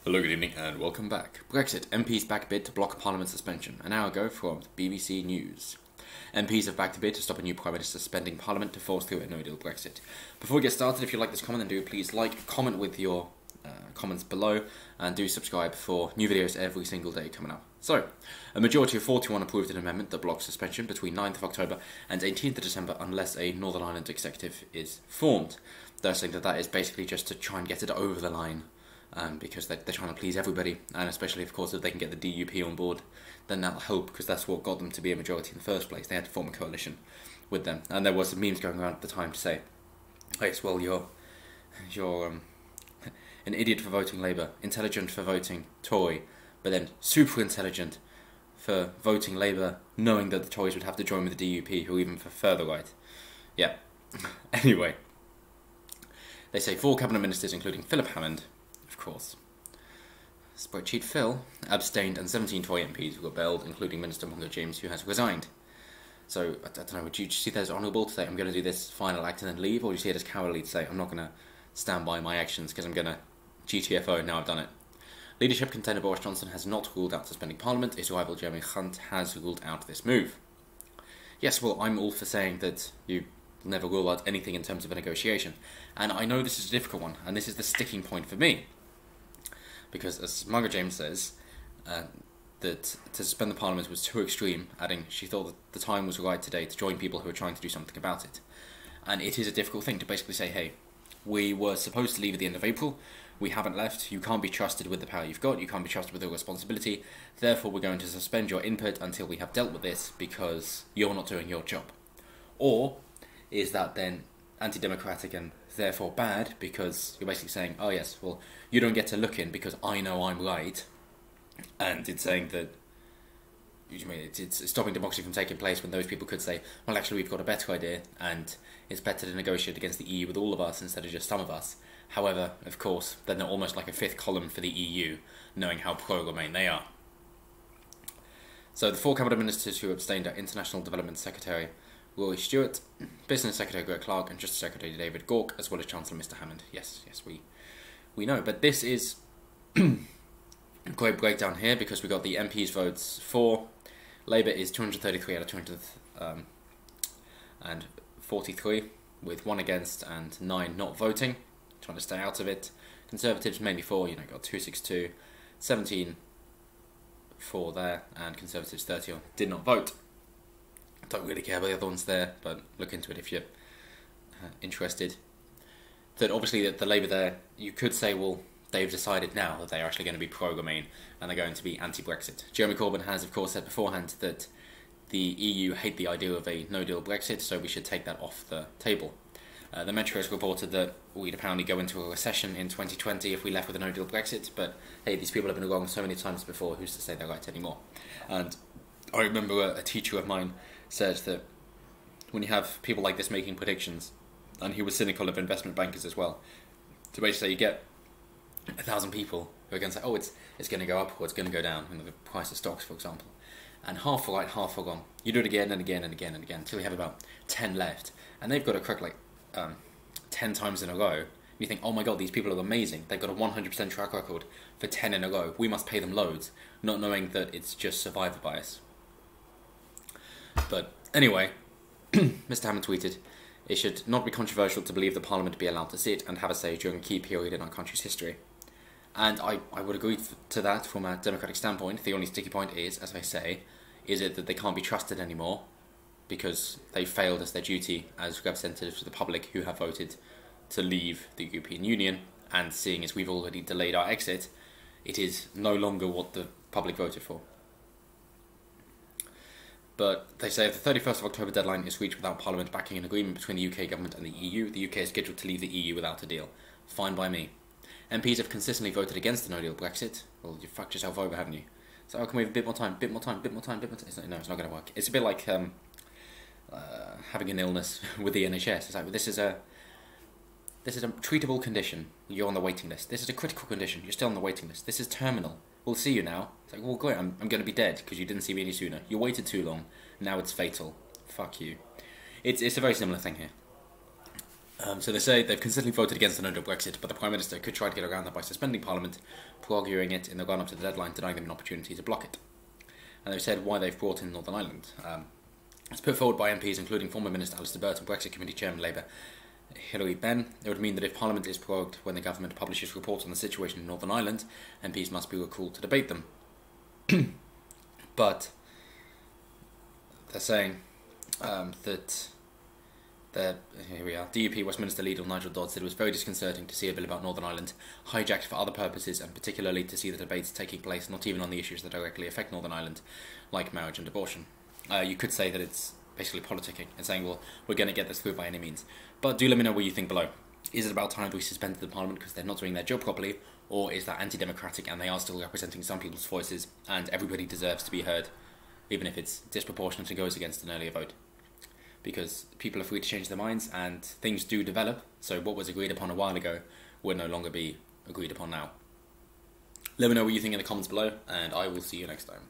Hello, good evening, and welcome back. Brexit. MPs back bid to block Parliament suspension. An hour ago from BBC News. MPs have backed a bid to stop a new Prime Minister suspending Parliament to force through a no-deal Brexit. Before we get started, if you like this comment, then do please comment with your comments below, and do subscribe for new videos every single day coming up. So, a majority of 41 approved an amendment that blocks suspension between 9th of October and 18th of December unless a Northern Ireland executive is formed. They're saying that is basically just to try and get it over the line. Because they're trying to please everybody, and especially, of course, if they can get the DUP on board, then that'll help, because that's what got them to be a majority in the first place. They had to form a coalition with them, and there was some memes going around at the time to say, yes, well, you're an idiot for voting Labour, intelligent for voting Tory, but then super intelligent for voting Labour, knowing that the Tories would have to join with the DUP, who are even for further right. Yeah. Anyway, they say 4 cabinet ministers, including Philip Hammond, of course, Spreadsheet Phil, abstained, and 17 Tory MPs were rebelled, including Minister Mongo James, who has resigned. So, I don't know, would you see that as honourable to say, I'm going to do this final act and then leave, or do you see it as cowardly to say, I'm not going to stand by my actions because I'm going to GTFO, now I've done it? Leadership contender Boris Johnson has not ruled out suspending Parliament. His rival Jeremy Hunt has ruled out this move. Yes, well, I'm all for saying that you never rule out anything in terms of a negotiation. And I know this is a difficult one, and this is the sticking point for me. Because, as Margaret James says, that to suspend the Parliament was too extreme, adding she thought that the time was right today to join people who were trying to do something about it. And it is a difficult thing to basically say, hey, we were supposed to leave at the end of April, we haven't left, you can't be trusted with the power you've got, you can't be trusted with the responsibility, therefore we're going to suspend your input until we have dealt with this because you're not doing your job. Or is that then anti-democratic and therefore bad because you're basically saying, oh yes, well, you don't get to look in because I know I'm right, and it's saying that it's stopping democracy from taking place when those people could say, well, actually we've got a better idea and it's better to negotiate against the EU with all of us instead of just some of us. However, of course, then they're almost like a fifth column for the EU, knowing how pro-Remain they are. So the 4 cabinet ministers who abstained are International Development Secretary Rory Stewart, Business Secretary Greg Clark, and Justice Secretary David Gauke, as well as Chancellor Mr Hammond. Yes, we know. But this is a great breakdown here because we got the MPs' votes for. Labour is 233 out of 243, with 1 against and 9 not voting, trying to stay out of it. Conservatives mainly for, got 262, 17 for there, and Conservatives 30 did not vote. Don't really care about the other ones there, but look into it if you're interested. That obviously the Labour there, you could say, well, they've decided now that they're actually going to be pro-Remain and they're going to be anti-Brexit. Jeremy Corbyn has, of course, said beforehand that the EU hate the idea of a no-deal Brexit, so we should take that off the table. The Metro has reported that we'd apparently go into a recession in 2020 if we left with a no-deal Brexit, but hey, these people have been wrong so many times before, who's to say they're right anymore? And I remember a teacher of mine said that when you have people like this making predictions, and he was cynical of investment bankers as well, to basically say you get 1,000 people who are going to say, oh, it's going to go up or it's going to go down, the price of stocks, for example, and half are right, half are wrong. You do it again and again and again and again until you have about 10 left, and they've got to correct like 10 times in a row. You think, oh my god, these people are amazing. They've got a 100% track record for 10 in a row. We must pay them loads, not knowing that it's just survivor bias. But anyway, Mr Hammond tweeted, it should not be controversial to believe the Parliament be allowed to sit and have a say during a key period in our country's history. And I would agree to that from a democratic standpoint. The only sticky point is, as I say, is it that they can't be trusted anymore because they failed as their duty as representatives of the public who have voted to leave the European Union, and seeing as we've already delayed our exit, it is no longer what the public voted for. But they say if the 31st of October deadline is reached without Parliament backing an agreement between the UK government and the EU is scheduled to leave the EU without a deal. Fine by me. MPs have consistently voted against the no-deal Brexit. Well, you fucked yourself over, haven't you? So how can we have a bit more time, bit more time, bit more time, bit more time? No, it's not going to work. It's a bit like having an illness with the NHS. It's like, this is a treatable condition. You're on the waiting list. This is a critical condition. You're still on the waiting list. This is terminal. We'll see you now. It's like, well, great, I'm going to be dead because you didn't see me any sooner. You waited too long. Now it's fatal. Fuck you. It's a very similar thing here. So they say they've consistently voted against a no-deal Brexit, but the Prime Minister could try to get around that by suspending Parliament, proroguing it in the run-up to the deadline, denying them an opportunity to block it. And they've said why they've brought in Northern Ireland. It's put forward by MPs including former Minister Alistair Burt and Brexit Committee Chairman Labour Hilary Benn. It would mean that if Parliament is prorogued when the government publishes reports on the situation in Northern Ireland, MPs must be recalled to debate them. But they're saying that here we are. DUP Westminster leader Nigel Dodd said it was very disconcerting to see a bill about Northern Ireland hijacked for other purposes, and particularly to see the debates taking place not even on the issues that directly affect Northern Ireland, like marriage and abortion. You could say that it's basically politicking and saying, well, we're going to get this through by any means. But do let me know what you think below. Is it about time that we suspended the Parliament because they're not doing their job properly, or is that anti-democratic and they are still representing some people's voices and everybody deserves to be heard, even if it's disproportionate and goes against an earlier vote? Because people are free to change their minds and things do develop, so what was agreed upon a while ago will no longer be agreed upon now. Let me know what you think in the comments below, and I will see you next time.